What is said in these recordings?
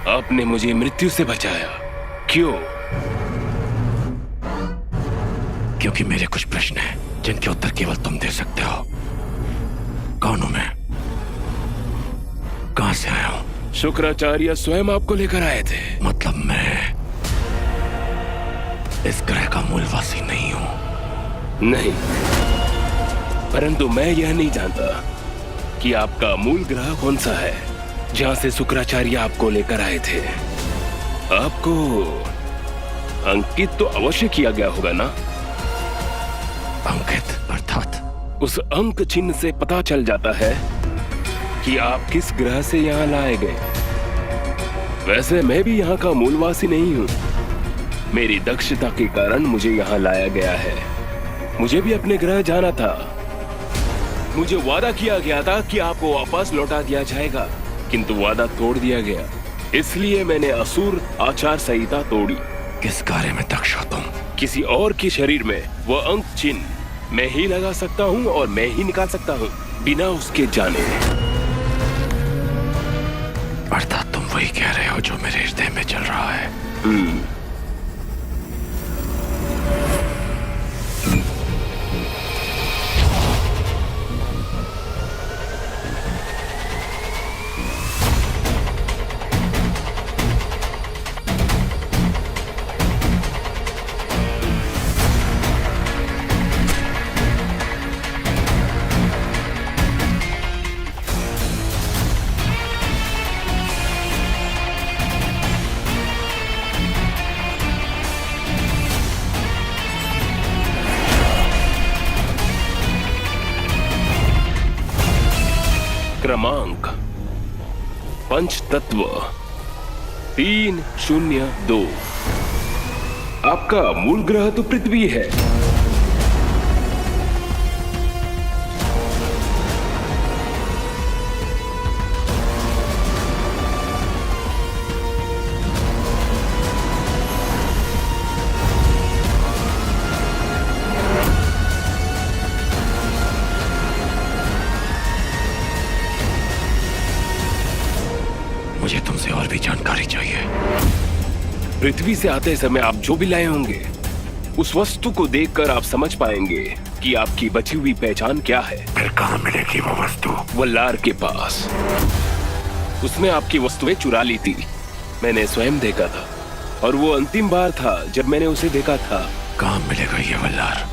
आपने मुझे मृत्यु से बचाया, क्यों? क्योंकि मेरे कुछ प्रश्न हैं जिनके उत्तर केवल तुम दे सकते हो। कौन हूं मैं? कहां से आया हूं? शुक्राचार्य स्वयं आपको लेकर आए थे। मतलब मैं इस ग्रह का मूलवासी नहीं हूं। नहीं, परंतु मैं यह नहीं जानता कि आपका मूल ग्रह कौन सा है जहां से शुक्राचार्य आपको लेकर आए थे। आपको अंकित तो अवश्य किया गया होगा ना? अंकित अर्थात? उस अंक चिन्ह से पता चल जाता है कि आप किस ग्रह से यहाँ लाए गए। वैसे मैं भी यहाँ का मूलवासी नहीं हूँ। मेरी दक्षता के कारण मुझे यहाँ लाया गया है। मुझे भी अपने ग्रह जाना था। मुझे वादा किया गया था कि आपको वापस लौटा दिया जाएगा, किंतु वादा तोड़ दिया गया। इसलिए मैंने असुर आचार संहिता तोड़ी। किस कार्य में दक्ष हो तुम? किसी और के शरीर में वह अंक चिन्ह मैं ही लगा सकता हूँ और मैं ही निकाल सकता हूँ बिना उसके जाने। अर्थात तुम वही कह रहे हो जो मेरे हृदय में चल रहा है। क्रमांक पंच तत्व 302। आपका मूल ग्रह तो पृथ्वी है। मुझे तुमसे और भी जानकारी चाहिए। पृथ्वी से आते समय आप जो भी लाए होंगे, उस वस्तु को देखकर आप समझ पाएंगे कि आपकी बची हुई पहचान क्या है। फिर कहाँ मिलेगी वो वस्तु? वल्लार के पास। उसने आपकी वस्तुएं चुरा ली थी। मैंने स्वयं देखा था, और वो अंतिम बार था जब मैंने उसे देखा था। कहाँ मिलेगा ये वल्लार?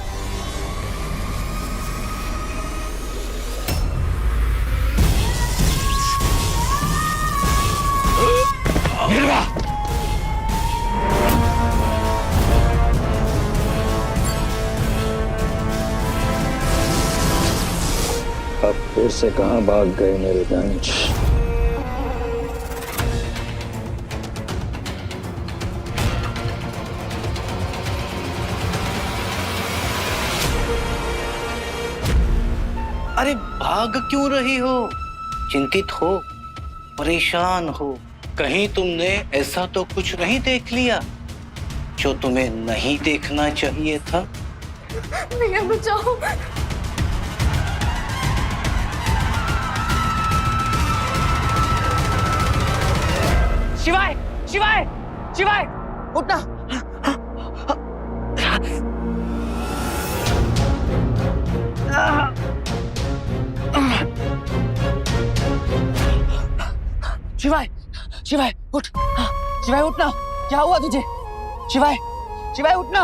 अब फिर से कहां भाग गए मेरे पंच? अरे भाग क्यों रही हो? चिंतित हो, परेशान हो? कहीं तुमने ऐसा तो कुछ नहीं देख लिया जो तुम्हें नहीं देखना चाहिए था? भैया बचाओ। शिवाय, शिवाय, शिवाय, उठना। शिवाय, शिवाय उठ। शिवाय उठना। क्या हुआ तुझे? शिवाय, शिवाय उठना।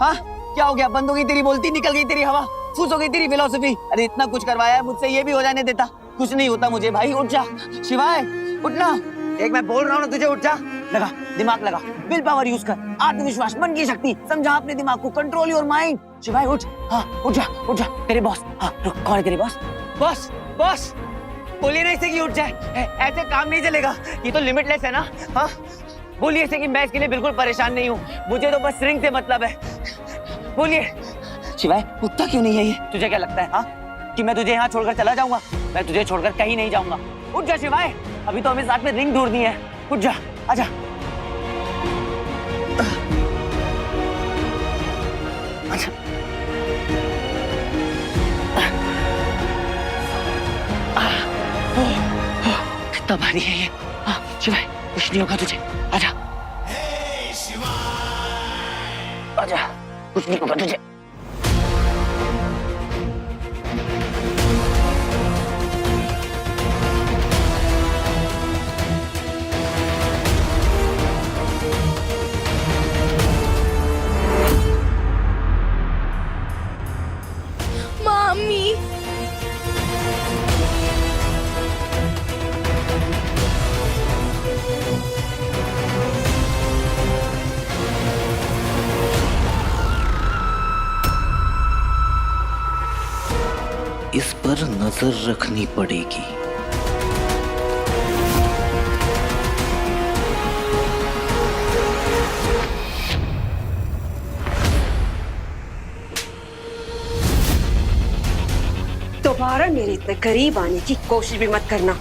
हाँ, क्या हो गया? बंद हो गई तेरी बोलती, निकल गई तेरी हवा, फूस हो गई तेरी फिलॉसफी। अरे इतना कुछ करवाया है मुझसे, ये भी हो जाने देता? कुछ नहीं होता मुझे भाई, उठ जा। शिवाय उठना। एक मैं बोल रहा हूँ ना तुझे, उठ जा। लगा दिमाग, लगा विल पावर यूज कर, आत्मविश्वास, मन की शक्ति, समझा अपने दिमाग को, कंट्रोल योर माइंड। शिवाय उठ। हाँ उठ जा, उठ जा। तेरे बॉस, हाँ रुक, कौन है तेरे बॉस? बॉस, बॉस बोलिए ना इसे कि उठ जाए। ऐसे काम नहीं चलेगा, ये तो लिमिटलेस है ना। हाँ बोलिए इसे कि मैं इसके लिए बिल्कुल परेशान नहीं हूँ, मुझे तो बस रिंग से मतलब है। बोलिए। शिवाय उठता क्यों नहीं है ये? तुझे क्या लगता है हाँ कि मैं तुझे यहाँ छोड़कर चला जाऊंगा? मैं तुझे छोड़कर कहीं नहीं जाऊंगा। उठ जा शिवाय, अभी तो हमें साथ में रिंग ढूंढनी है। उठ जा, आजा। तबाही है ये। हाँ शिवाय, कुछ नहीं होगा तुझे, आजा आजा, कुछ नहीं होगा तुझे। मामी इस पर नजर रखनी पड़ेगी। दोबारा मेरे इतने करीब आने की कोशिश भी मत करना।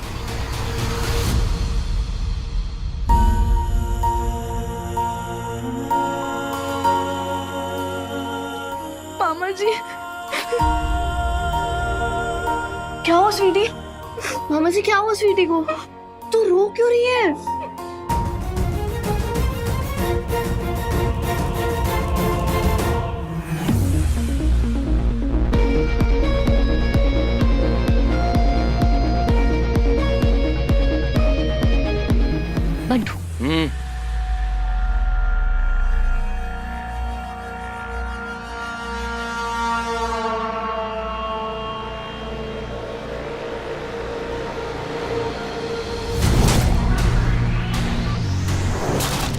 मामा जी, क्या हुआ स्वीटी? मामा जी क्या हुआ स्वीटी को? तू रो क्यों रही है? बंटू,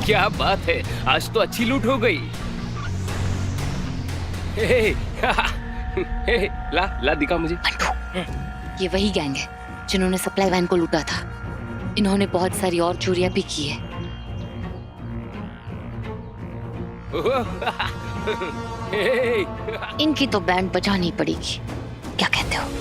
क्या बात है, आज तो अच्छी लूट हो गई। हे, हे, ला ला दिखा मुझे। ये वही गैंग है जिन्होंने सप्लाई वैन को लूटा था। इन्होंने बहुत सारी और चोरियां भी की है। हे, इनकी तो बैंड बजानी पड़ेगी, क्या कहते हो?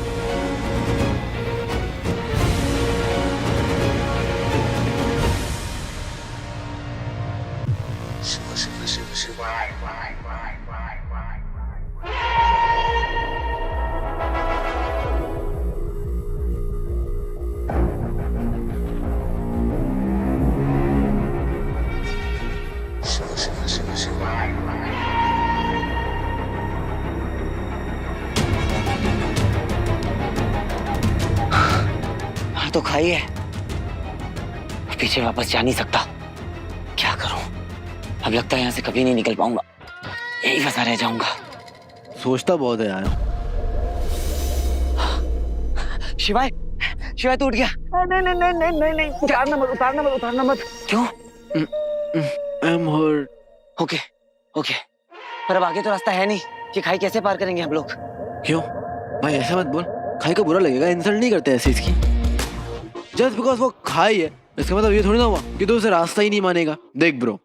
हाँ तो खाई है, पीछे वापस जा नहीं सकता। क्या करूं? अब लगता है यहाँ से कभी नहीं निकल पाऊंगा, यही फंसा रह जाऊंगा। सोचता बहुत है यार। शिवाय, शिवाय तू उठ गया? नहीं नहीं नहीं नहीं नहीं नहीं, उतारना मत, उतारना मत, उतारना मत। क्यों? I am hurt. Okay okay, पर अब आगे तो रास्ता है नहीं, कि खाई कैसे पार करेंगे हम लोग? क्यों भाई, ऐसा मत बोल, खाई को बुरा लगेगा। इंसल्ट नहीं करते ऐसे इसकी। जस्ट बिकॉज वो खाई है इसका मतलब ये थोड़ी ना हुआ कि तू उसे रास्ता ही नहीं मानेगा। देख ब्रो,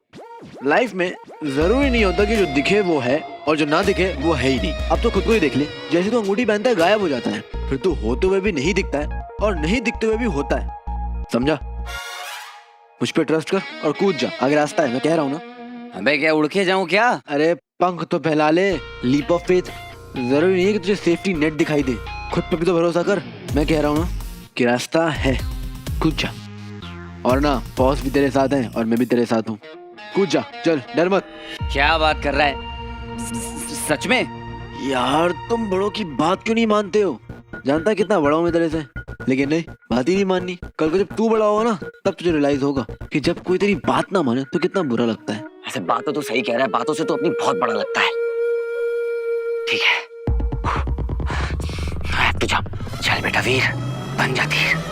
लाइफ में जरूरी नहीं होता कि जो दिखे वो है और जो ना दिखे वो है ही नहीं। अब तो खुद को ही देख ले, जैसे तू अंगूठी पहनता है गायब हो जाता है, फिर तू होते हुए भी नहीं दिखता है और नहीं दिखते हुए भी होता है। समझा? मुझ पे ट्रस्ट कर और कूद जा, आगे रास्ता है, मैं कह रहा हूँ ना। अबे क्या उड़ के जाऊं क्या? अरे पंख तो फैला ले, लीप ऑफ फेथ। जरूरी नहीं है कि तुझे सेफ्टी नेट दिखाई दे, खुद पे भी तो भरोसा कर। मैं कह रहा हूँ ना कि रास्ता है, कूद जा। और ना, बॉस भी तेरे साथ है और मैं भी तेरे साथ हूँ। कूद जा, चल, डर मत। क्या बात कर रहा है? सच में? यार तुम बड़ों की बात क्यों नहीं मानते हो? जानता है कितना बड़ा हूँ मैं तेरे से, लेकिन नहीं, बात ही नहीं माननी। कल को जब तू बड़ा होगा ना, तब तुझे रियलाइज होगा कि जब कोई तेरी बात ना माने तो कितना बुरा लगता है। ऐसे बातों तो सही कह रहा है, बातों से तो अपनी बहुत बड़ा लगता है। ठीक है, तू जा, चल बेटा वीर, बन जा तीर।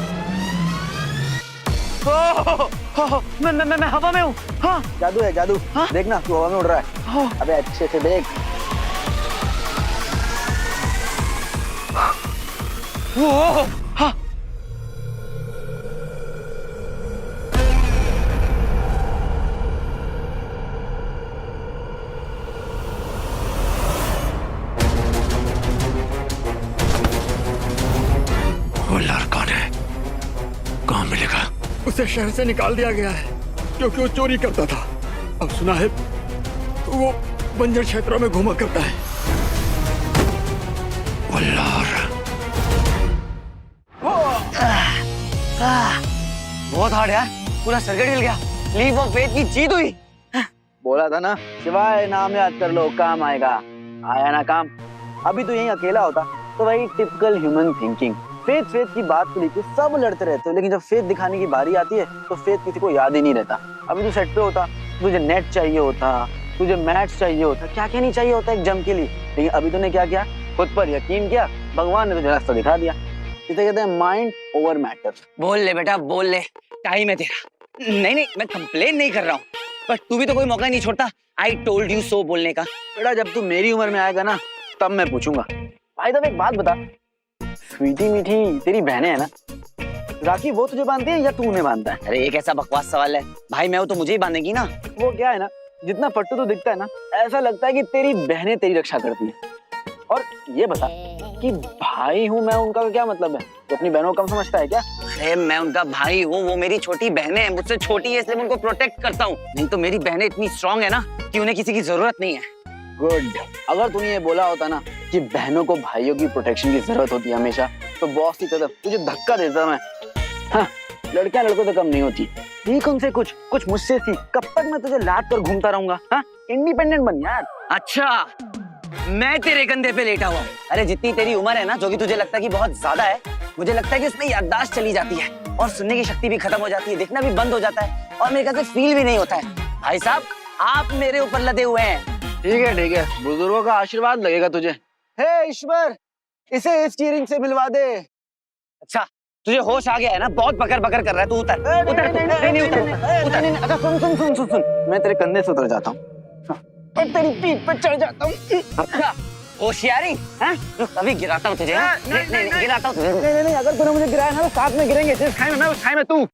मैं हवा में हूँ। हाँ जादू है, जादू। हाँ? देखना तू हवा में उड़ रहा है। हाँ। अबे अच्छे से देख। वो हाँ। वो लार कौन है? कहाँ मिलेगा? उसे शहर से निकाल दिया गया है क्योंकि वो चोरी करता था। अब सुना है वो बंजर क्षेत्रों में घूमा करता है। वो लार बहुत हार्ड यार, पूरा सर्किट हिल गया। लीप ऑफ फेथ की जीत हुई। बोला था ना, शिवाय नाम याद कर लो, काम आएगा। आया ना काम। अभी तो यही अकेला होता तो वही typical human thinking, faith faith की बात को लेकर सब लड़ते रहते हो, लेकिन जब फेथ दिखाने की बारी आती है तो फेथ किसी को याद ही नहीं रहता। अभी तू सेट पे होता, तुझे नेट चाहिए होता, तुझे मैथ्स चाहिए होता, क्या क्या नहीं चाहिए होता एक जम के लिए, लेकिन अभी तूने क्या किया, खुद पर यकीन किया, भगवान ने तुझे रास्ता दिखा दिया। इसे कहते हैं माइंड ओवर मैटर। बोल ले बेटा बोल ले, टाइम है तेरा। नहीं नहीं, मैं कंप्लेन नहीं कर रहा हूँ, पर तू भी तो कोई मौका नहीं छोड़ता आई टोल्ड यू सो बोलने का। बेटा जब तू मेरी उम्र में आएगा ना तब मैं पूछूंगा। भाई तब एक बात बता, स्वीटी मीठी तेरी बहनें है ना, राखी वो तुझे बांधती है या तू उन्हें बांधता है? अरे एक ऐसा बकवास सवाल है, भाई मैं हूँ तो मुझे ही बांधेगी ना। वो क्या है ना, जितना फट्टू तो दिखता है ना, ऐसा लगता है कि तेरी बहनें तेरी रक्षा करती है। और ये बता कि भाई हूँ मैं, उनका क्या मतलब है? तो अपनी बहनों को कम समझता है क्या? अरे मैं उनका भाई हूँ, वो मेरी छोटी बहनें हैं, मुझसे छोटी है इसलिए मैं उनको प्रोटेक्ट करता हूँ, नहीं तो मेरी बहनें इतनी स्ट्रांग है ना कि उन्हें किसी की जरूरत नहीं है। गुड। अगर तूने ये बोला होता ना कि बहनों को भाइयों की प्रोटेक्शन की जरूरत होती है हमेशा, तो बॉस की तरफ तुझे धक्का देता मैं। हाँ, लड़कियां लड़कों से कम नहीं होती। सीख उनसे कुछ मुझसे सीख। कब तक मैं तुझे लाद कर घूमता रहूंगा? हाँ, इंडिपेंडेंट बन यार। अच्छा, मैं तेरे कंधे पे लेटा हुआ। अरे जितनी तेरी उम्र है ना, जो कि तुझे लगता है कि बहुत ज्यादा है, मुझे लगता है कि उसमें याददाश्त चली जाती है और सुनने की शक्ति भी खत्म हो जाती है, देखना भी बंद हो जाता है और मेरे ख्याल से फील भी नहीं होता है। भाई साहब आप मेरे ऊपर लदे हुए हैं। ठीक है, बुजुर्गों का आशीर्वाद लगेगा तुझे। हे ईश्वर, इसे स्टीयरिंग से मिलवा दे। अच्छा तुझे होश आ गया है ना, बहुत बकर बकर कर रहा है, तू उतर उतर तू। नहीं उतर। अच्छा सुन, मैं तेरे कंधे से उतर जाता हूँ और तेरी पीठ पर चढ़ जाता हूँ। अच्छा होशियारी है, अभी गिराता हूँ तुझे। नहीं गिराता हूँ तुझे। नहीं, अगर तूने मुझे गिराया ना तो साथ में गिरेंगे, जिस खाई में मैं उस खाई में तू।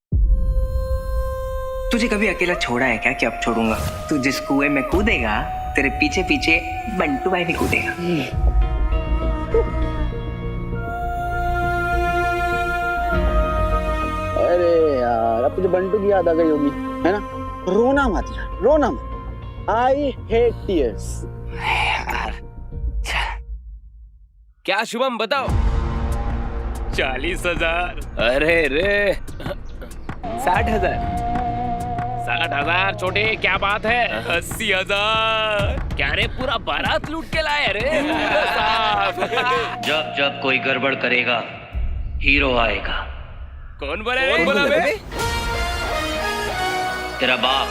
तुझे कभी अकेला छोड़ा है क्या कि अब छोड़ूंगा? तू जिस कुएं में कूदेगा तेरे पीछे पीछे बंटू भाई भी कूदेगा। अरे यार अब तुझे बंटू की याद आ गई होगी, है ना? रोना मत यार, रोना मत। I hate tears. क्या शुभम बताओ? 40,000। अरे रे 60,000। 60,000 छोटे क्या बात है? 80,000। क्या रे पूरा बारात लूट के लाए रे? जब जब कोई गड़बड़ करेगा हीरो आएगा। कौन बोला बे? तेरा बाप।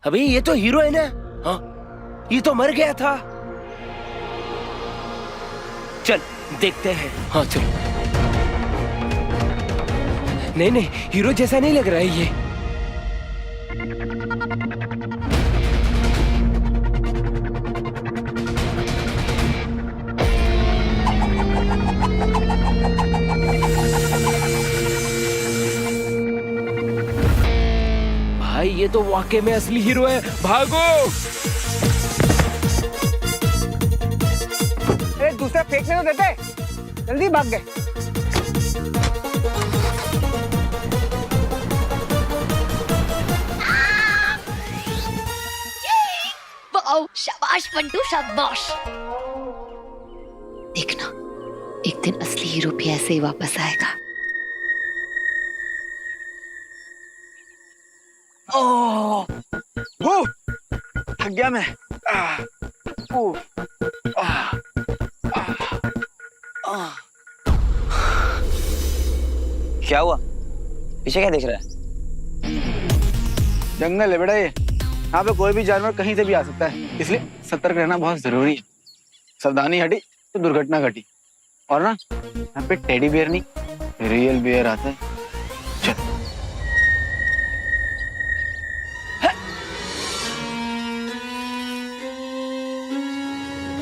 अबे ये तो हीरो है ना? हाँ, ये तो मर गया था। चल देखते हैं। हाँ चल। नहीं हीरो जैसा नहीं लग रहा है ये। भाई ये तो वाकई में असली हीरो है, भागो। दूसरा फेंकने तो देते, जल्दी भाग गए। वाओ, शाबाश बंटू शाबाश। देखना एक दिन असली हीरो भी ऐसे ही वापस आएगा। ओह, थक गया मैं। क्या हुआ? पीछे क्या देख रहा है? जंगल है बेटा ये, यहाँ पे कोई भी जानवर कहीं से भी आ सकता है, इसलिए सतर्क रहना बहुत जरूरी है। सावधानी हटी तो दुर्घटना घटी। और ना यहाँ पे टेडी बियर नहीं रियल बियर आता है। चल।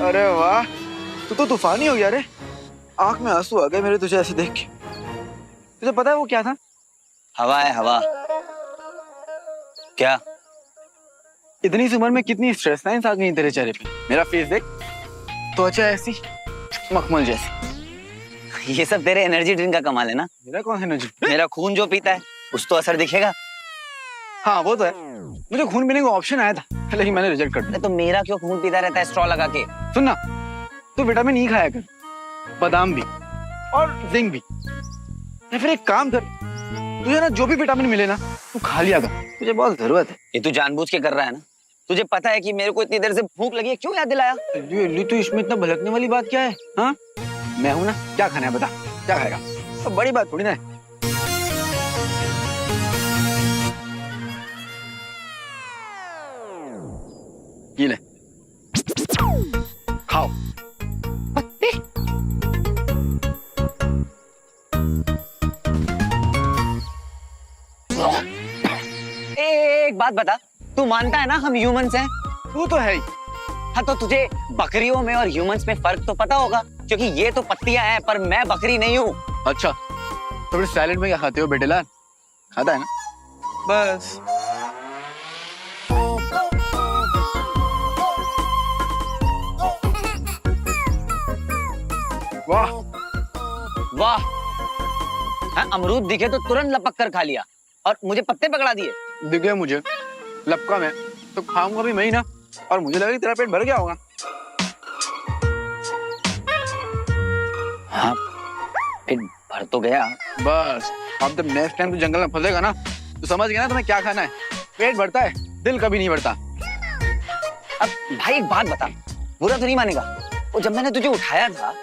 अरे वाह, तू तो तूफानी हो गया रे। आंख में आंसू आ गए मेरे तुझे ऐसे देख के। तुझे पता है वो क्या था? हवा है हवा। क्या? इतनी सी उम्र में कितनी स्ट्रेस लाइंस आ गई तेरे चेहरे पे। मेरा फेस देख, त्वचा ऐसी मखमल जैसी। ये सब तेरे एनर्जी ड्रिंक का कमाल है ना। मेरा कौन है एनर्जी? मेरा खून जो पीता है उस तो असर दिखेगा। हाँ वो तो है, मुझे खून पीने का ऑप्शन आया था लेकिन मैंने रिजेक्ट कर दिया। तो मेरा क्यों खून पीता रहता है स्ट्रॉ लगा के? सुन ना, तो विटामिन ई खाया कर, बादाम भी और जिंक भी। या फिर एक काम कर, तुझे ना जो भी विटामिन मिले ना तू खा लिया कर, तुझे बहुत जरूरत है। ये तू जानबूझ के कर रहा है ना? तुझे पता है कि मेरे को इतनी देर से भूख लगी है, क्यों याद दिलाया? तो इसमें इतना भड़कने वाली बात क्या है? हाँ, मैं हूं ना, क्या खाना है बता, क्या खाएगा? तो बड़ी बात थोड़ी ना है। ये ले, खाओ। एक बात बता, तू मानता है ना हम ह्यूमंस हैं? तू तो है ही। हाँ, तो तुझे बकरियों में और ह्यूमंस में फर्क तो पता होगा, क्योंकि ये तो पत्तियां हैं पर मैं बकरी नहीं हूँ। अच्छा, तो फिर सैलेड में क्या खाते हो बेटे लाल? खाता है ना? बस। वाह वाह, हाँ, अमरूद दिखे तो तुरंत लपक कर खा लिया और मुझे पत्ते पकड़ा दिए। दिखे मुझे लपका में तो खाऊंगा भी मैं ही ना, और मुझे लगा कि तेरा पेट भर गया होगा। हाँ, पेट भर तो गया। बस अब जब नेक्स्ट टाइम तू जंगल में फंसेगा ना तो समझ गया ना तुम्हें क्या खाना है। पेट भरता है, दिल कभी नहीं भरता। अब भाई एक बात बता, बुरा तो नहीं मानेगा, वो जब मैंने तुझे उठाया था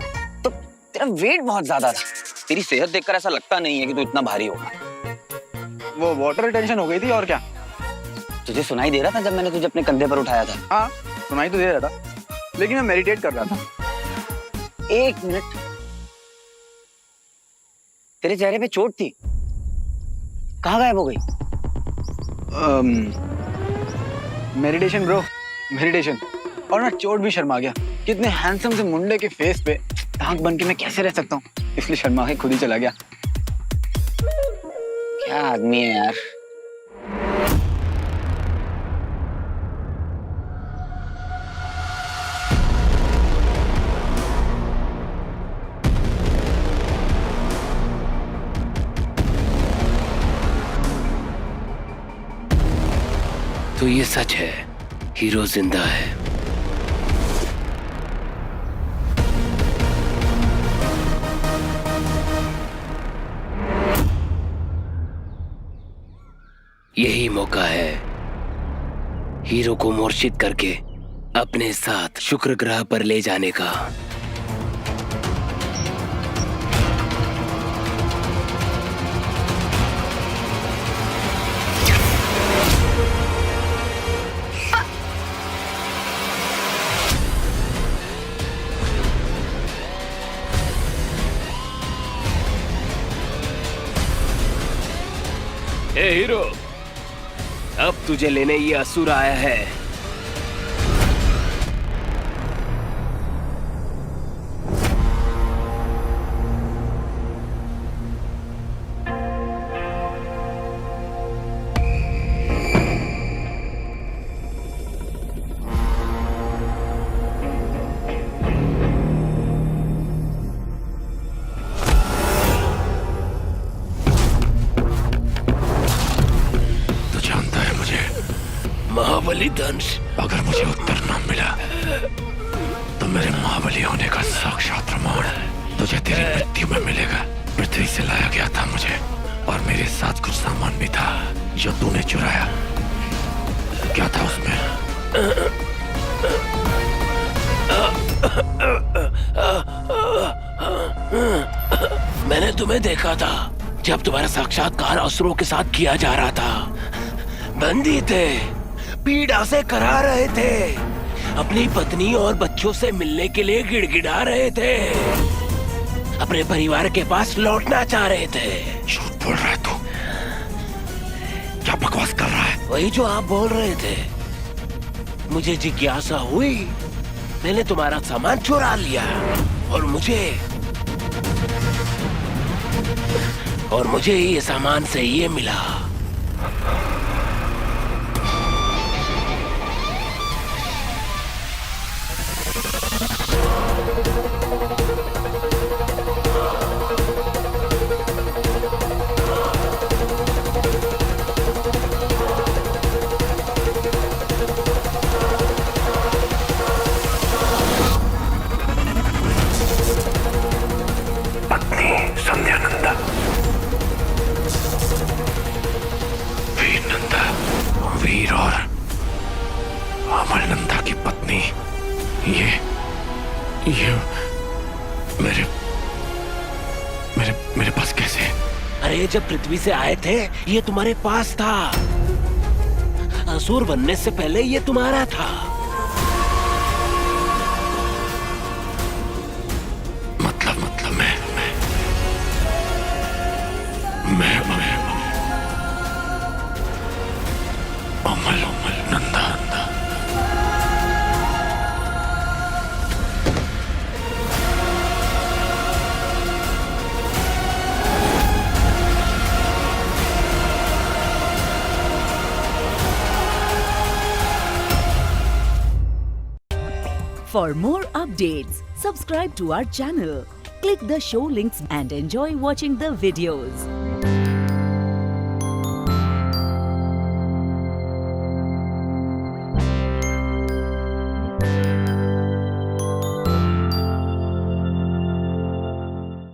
तो तेरा वेट बहुत ज्यादा था। तेरी सेहत देखकर ऐसा लगता नहीं है कि तू इतना भारी होगा। वो वाटर रिटेंशन हो गई थी और क्या। तुझे सुनाई दे रहा था जब मैंने तुझे अपने कंधे पर उठाया था? हाँ, सुनाई तो दे रहा था, लेकिन मैं मेडिटेट कर रहा था। एक मिनट, तेरे चेहरे पे चोट थी, कहाँ गायब हो गई? Meditation bro, meditation. और ना चोट भी शर्मा गया, कितने हैंडसम से मुंडे के फेस पे दांत बन के मैं कैसे रह सकता हूँ, इसलिए शर्मा के खुद ही चला गया। क्या आदमी है यार। तो ये सच है, हीरो जिंदा है। यही मौका है हीरो को मूर्छित करके अपने साथ शुक्र ग्रह पर ले जाने का। ए हीरो, अब तुझे लेने ये असुर आया है। महाबली दंश, अगर मुझे उत्तर न मिला तो मेरे महाबली होने का साक्षात प्रमाण तुझे तेरी मृत्यु में मिलेगा। पृथ्वी से लाया गया था मुझे, और मेरे साथ कुछ सामान भी था जो तूने चुराया। क्या था उसमें? मैंने तुम्हें देखा था जब तुम्हारा साक्षात्कार असुरों के साथ किया जा रहा था। बंदी थे, पीड़ा से करा रहे थे, अपनी पत्नी और बच्चों से मिलने के लिए गिड़गिड़ा रहे थे, अपने परिवार के पास लौटना चाह रहे थे। झूठ बोल रहा है तू, क्या बकवास कर रहा है? वही जो आप बोल रहे थे। मुझे जिज्ञासा हुई, मैंने तुम्हारा सामान चुरा लिया और मुझे ये सामान से ये मिला। जब पृथ्वी से आए थे ये तुम्हारे पास था। असुर बनने से पहले ये तुम्हारा था। मतलब मैं अमल Nanda For more updates, subscribe to our channel, click the show links and enjoy watching the videos.